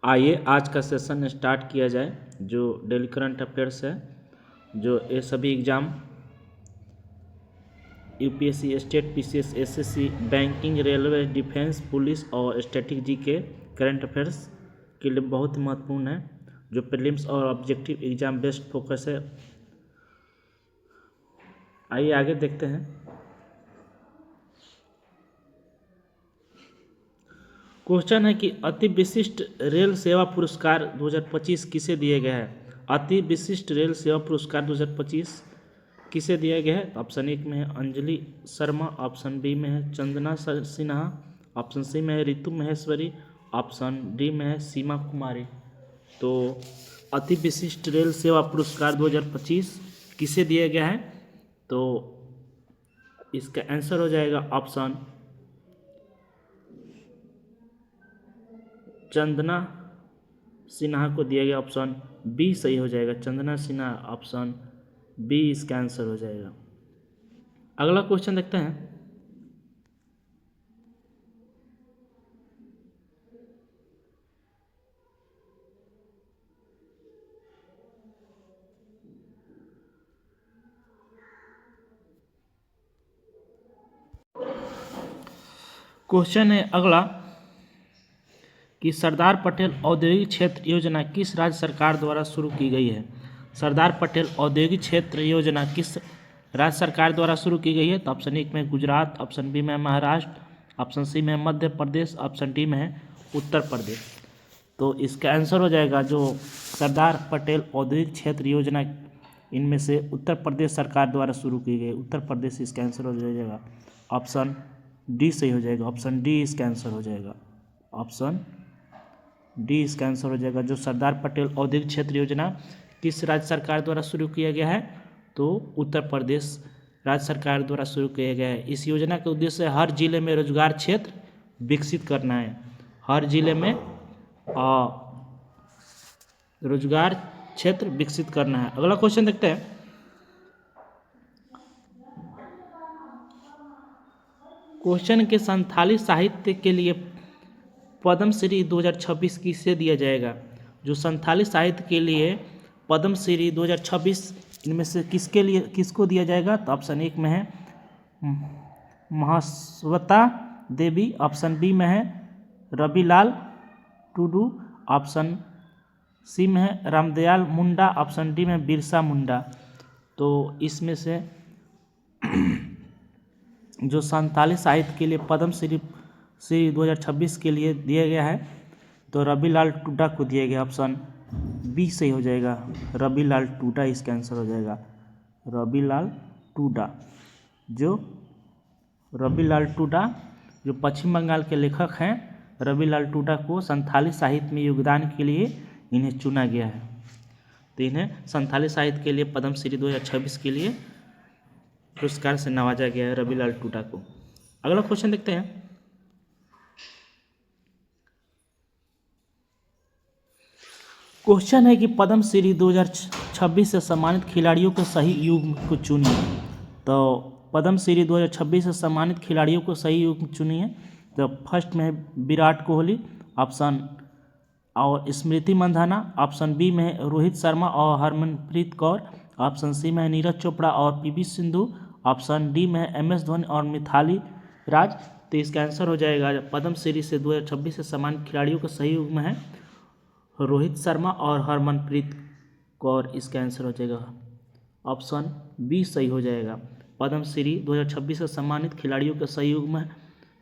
आइए आज का सेशन स्टार्ट किया जाए। जो डेली करंट अफेयर्स है, जो ये सभी exam UPSC, state, PCS, SSC, banking, railway, defence, police और स्टैटिक जी के करंट अफेयर्स के लिए बहुत ही महत्वपूर्ण है। जो प्रीलिम्स और ऑब्जेक्टिव एग्जाम बेस्ड फोकस है। आइए आगे देखते हैं। क्वेश्चन है कि अति विशिष्ट रेल सेवा पुरस्कार 2025 किसे दिए गए हैं। अति विशिष्ट रेल सेवा पुरस्कार 2025 किसे दिया गया है। ऑप्शन 1 में है अंजलि शर्मा, ऑप्शन बी में है चंदना सिन्हा, ऑप्शन सी में है ऋतु महेश्वरी, ऑप्शन डी में है सीमा कुमारी। तो अति विशिष्ट रेल सेवा पुरस्कार 2025 किसे दिया गया है। तो इसका आंसर हो जाएगा ऑप्शन चंदना सिन्हा को दिया गया। ऑप्शन बी सही हो जाएगा, चंदना सिन्हा, ऑप्शन बी इसका आंसर हो जाएगा। अगला क्वेश्चन देखते हैं। क्वेश्चन है अगला कि सरदार पटेल औद्योगिक क्षेत्र योजना किस राज्य सरकार द्वारा शुरू की गई है। सरदार पटेल औद्योगिक क्षेत्र योजना किस राज्य सरकार द्वारा शुरू की गई है। तो ऑप्शन 1 में गुजरात, ऑप्शन बी में महाराष्ट्र, ऑप्शन सी में मध्य प्रदेश, ऑप्शन डी में है उत्तर प्रदेश। तो इसका आंसर हो जाएगा जो सरदार पटेल औद्योगिक क्षेत्र योजना इनमें से उत्तर प्रदेश सरकार द्वारा शुरू की गई, उत्तर प्रदेश इसका आंसर हो जाएगा। ऑप्शन डी सही हो जाएगा, ऑप्शन डी इसका आंसर हो जाएगा, ऑप्शन डी इसका आंसर हो जाएगा। जो सरदार पटेल औद्योगिक क्षेत्र योजना किस राज्य सरकार द्वारा शुरू किया गया है। तो उत्तर प्रदेश राज्य सरकार द्वारा शुरू किया गया है। इस योजना का उद्देश्य हर जिले में रोजगार क्षेत्र विकसित करना है। हर जिले में रोजगार क्षेत्र विकसित करना है। अगला क्वेश्चन देखते हैं। क्वेश्चन के संथाली साहित्य के लिए पद्मश्री 2026 किसे दिया जाएगा। जो संथाली साहित्य के लिए पद्मश्री 2026 इनमें से किसको दिया जाएगा। तो ऑप्शन 1 में है महाश्वेता देवी, ऑप्शन बी में है रविलाल टुडू, ऑप्शन सी में है रामदयाल मुंडा, ऑप्शन डी में बिरसा मुंडा। तो इसमें से जो संथाली साहित्य के लिए पद्मश्री 2026 के लिए दिया गया है तो रविलाल टूडा को दिया गया। ऑप्शन बी सही हो जाएगा, रविलाल टूडा इसका आंसर हो जाएगा, रविलाल टूडा। जो रविलाल टूडा जो पश्चिम बंगाल के लेखक हैं, रविलाल टूडा को संथाली साहित्य में योगदान के लिए इन्हें चुना गया है। तो इन्हें संथाली साहित्य के लिए पद्मश्री 2026 के लिए पुरस्कार से नवाजा गया है रविलाल टूडा को। अगला क्वेश्चन देखते हैं। क्वेश्चन है कि पद्मश्री 2026 से सम्मानित खिलाड़ियों के सही युग्म को चुनिए। तो पद्मश्री 2026 से सम्मानित खिलाड़ियों को सही युग्म चुनिए। तो फर्स्ट में है विराट कोहली, ऑप्शन और स्मृति मंधाना, ऑप्शन बी में है रोहित शर्मा और हरमनप्रीत कौर, ऑप्शन सी में है नीरज चोपड़ा और पीवी सिंधु, ऑप्शन डी में है MS धोनी और मिथाली राज। तो इसका आंसर हो जाएगा पद्मश्री से 2026 से सम्मानित खिलाड़ियों का सही युग्म है रोहित शर्मा और हरमनप्रीत कौर। इसका आंसर हो जाएगा ऑप्शन बी सही हो जाएगा। पद्मश्री 2026 से सम्मानित खिलाड़ियों का सही युग्म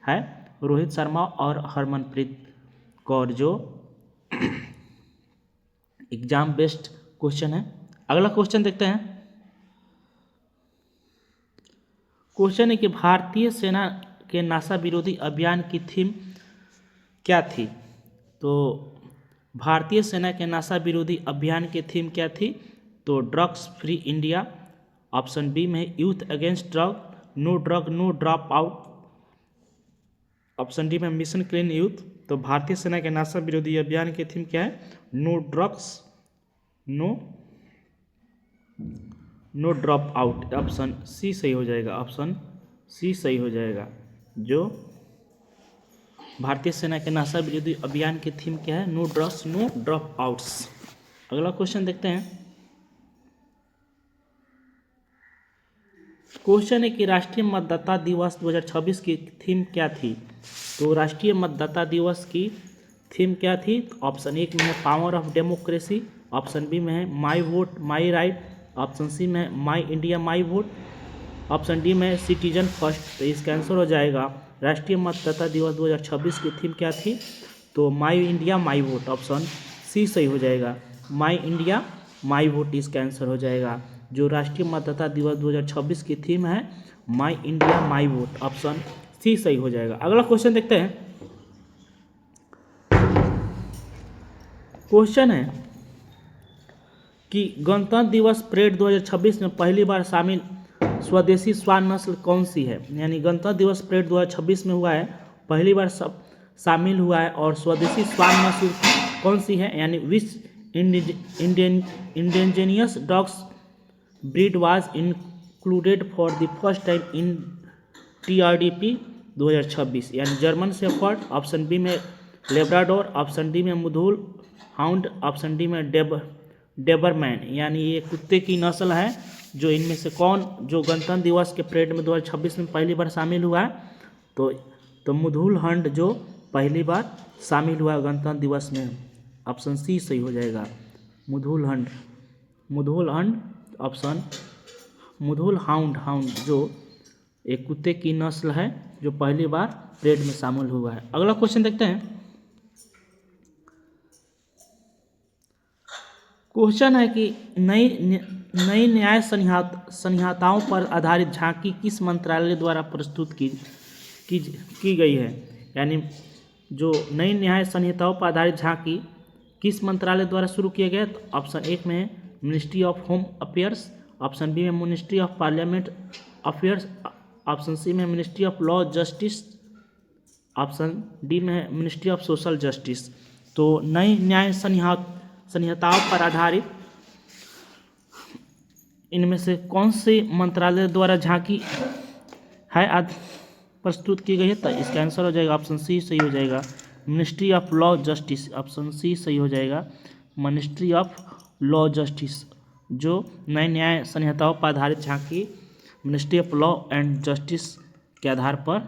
है रोहित शर्मा और हरमनप्रीत कौर। जो एग्जाम बेस्ड क्वेश्चन है। अगला क्वेश्चन देखते हैं। क्वेश्चन है कि भारतीय सेना के नासा विरोधी अभियान की थीम क्या थी। तो भारतीय सेना के नासा विरोधी अभियान की थीम क्या थी। तो drugs free India, option B में youth against drug, no drug no drop out, option D में मिशन क्लीन यूथ। तो भारतीय सेना के नासा विरोधी अभियान की थीम क्या है। No drugs no drop out, option C सही हो जाएगा, ऑप्शन सी सही हो जाएगा। जो भारतीय सेना के नासा विरोधी अभियान की थीम क्या है? No drugs no drop outs. अगला क्वेश्चन देखते हैं। क्वेश्चन है कि राष्ट्रीय मतदाता दिवस 2026 की थीम क्या थी? तो राष्ट्रीय मतदाता दिवस की थीम क्या थी? ऑप्शन 1 में है power of democracy, option B में है my vote my right, option C में है my India my vote, option D में है सिटीजन फर्स्ट। तो इसका आंसर हो जाएगा राष्ट्रीय मतदाता दिवस 2026 की थीम क्या थी? तो my India my vote, option C सही हो जाएगा। माई इंडिया माई वोट इसका आंसर हो जाएगा। जो राष्ट्रीय मतदाता दिवस 2026 की थीम है my India my vote, option C सही हो जाएगा। अगला क्वेश्चन देखते हैं। क्वेश्चन है कि गणतंत्र दिवस परेड 2026 में पहली बार शामिल स्वदेशी श्वान नस्ल कौन सी है? यानी गणतंत्र दिवस परेड 2026 में हुआ है, पहली बार सब शामिल हुआ है और स्वदेशी श्वान नस्ल कौन सी है? यानी which indigenous dogs breed was included for the first time in TRDP 2026? यानी जर्मन शेफर्ड, ऑप्शन बी में लेब्राडोर, ऑप्शन डी में मुधोल हाउंड, ऑप्शन डी में डेबरमैन। यानी ये कुत्ते की नस्ल है। जो इनमें से कौन जो गणतंत्र दिवस के परेड में 2026 में पहली बार शामिल हुआ है? तो मुधोल हंड जो पहली बार शामिल हुआ है गणतंत्र दिवस में, ऑप्शन सी सही हो जाएगा। मुधोल हंड ऑप्शन मुधोल हाउंड जो एक कुत्ते की नस्ल है जो पहली बार परेड में शामिल हुआ है। अगला क्वेश्चन देखते हैं। क्वेश्चन है कि नई न्याय संहिताओं पर आधारित झांकी किस मंत्रालय द्वारा प्रस्तुत की गई है? यानी जो नई न्याय संहिताओं पर आधारित झांकी किस मंत्रालय द्वारा शुरू किया गया? तो ऑप्शन 1 में है ministry of home affairs, option B में ministry of parliament affairs, option C में ministry of law justice, option D में है मिनिस्ट्री ऑफ सोशल जस्टिस। तो नई न्याय संहिताओं पर आधारित इनमें से कौन से मंत्रालय द्वारा झांकी है प्रस्तुत की गई है? तो इसका आंसर हो जाएगा ऑप्शन सी सही हो जाएगा, ministry of law justice, option C सही हो जाएगा, मिनिस्ट्री ऑफ लॉ जस्टिस। जो नई न्याय संहिताओं पर आधारित झांकी ministry of law and justice के आधार पर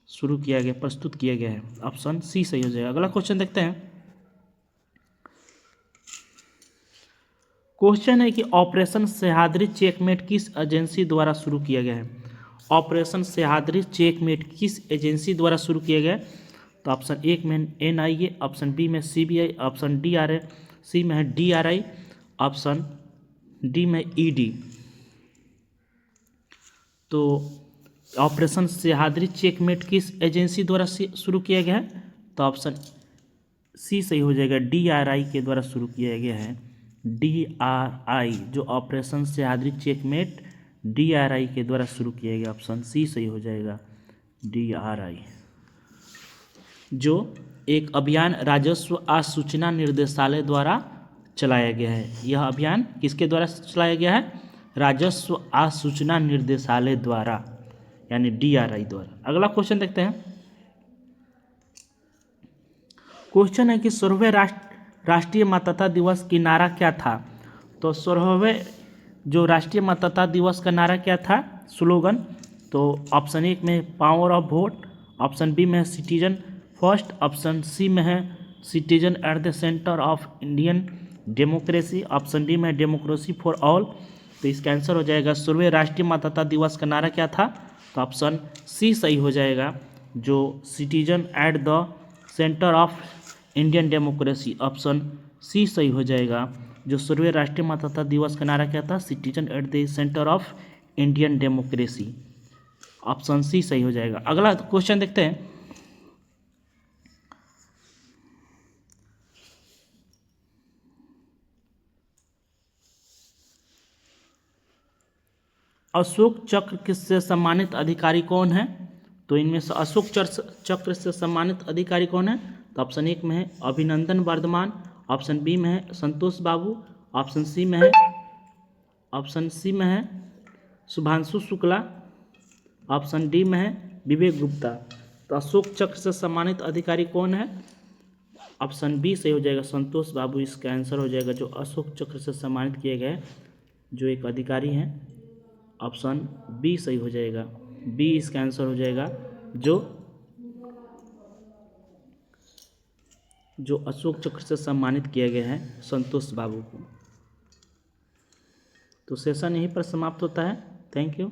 शुरू किया गया, प्रस्तुत किया गया है, ऑप्शन सी सही हो जाएगा। अगला क्वेश्चन देखते हैं। क्वेश्चन है कि ऑपरेशन सह्याद्री चेकमेट किस एजेंसी द्वारा शुरू किया गया है? ऑपरेशन सह्याद्री चेकमेट किस एजेंसी द्वारा शुरू किया गया है? तो ऑप्शन 1 में NIA, ऑप्शन बी में CBI, ऑप्शन सी में है DRI, ऑप्शन डी में ED। तो ऑपरेशन सह्याद्री चेकमेट किस एजेंसी द्वारा शुरू किया गया है? तो ऑप्शन सी सही हो जाएगा, DRI के द्वारा शुरू किया गया है। DRI जो ऑपरेशन सह्याद्री चेकमेट DRI के द्वारा शुरू किया गया, ऑप्शन सी सही हो जाएगा, DRI। जो एक अभियान राजस्व आसूचना निर्देशालय द्वारा चलाया गया है। यह अभियान किसके द्वारा चलाया गया है? राजस्व आसूचना निर्देशालय द्वारा, यानी DRI द्वारा। अगला क्वेश्चन देखते हैं। क्वेश्चन है कि 16वें राष्ट्रीय मतदाता दिवस की नारा क्या था? तो 16वें जो राष्ट्रीय मतदाता दिवस का नारा क्या था, स्लोगन? तो ऑप्शन 1 में power of vote, option B में है सिटीजन फर्स्ट, ऑप्शन सी में है citizen at the centre of Indian democracy, option D में डेमोक्रेसी फॉर ऑल। तो इसका आंसर हो जाएगा 16वें राष्ट्रीय मतदाता दिवस का नारा क्या था? तो ऑप्शन सी सही हो जाएगा, जो citizen at the centre of Indian democracy, option C सही हो जाएगा। जो 16वें राष्ट्रीय मतदाता दिवस का नारा क्या था? Citizen at the centre of Indian democracy, option C सही हो जाएगा। अगला क्वेश्चन देखते हैं। अशोक चक्र से सम्मानित अधिकारी कौन है? तो इनमें से अशोक चक्र से सम्मानित अधिकारी कौन है? तो ऑप्शन 1 में है अभिनंदन वर्धमान, ऑप्शन बी में है संतोष बाबू, ऑप्शन सी में है शुभांशु शुक्ला, ऑप्शन डी में है विवेक गुप्ता। तो अशोक चक्र से सम्मानित अधिकारी कौन है? ऑप्शन बी सही हो जाएगा, संतोष बाबू इसका आंसर हो जाएगा। जो अशोक चक्र से सम्मानित किए गए जो एक अधिकारी हैं, ऑप्शन बी सही हो जाएगा, बी इसका आंसर हो जाएगा। जो अशोक चक्र से सम्मानित किए गए हैं संतोष बाबू को। तो सेशन यहीं पर समाप्त होता है। Thank you.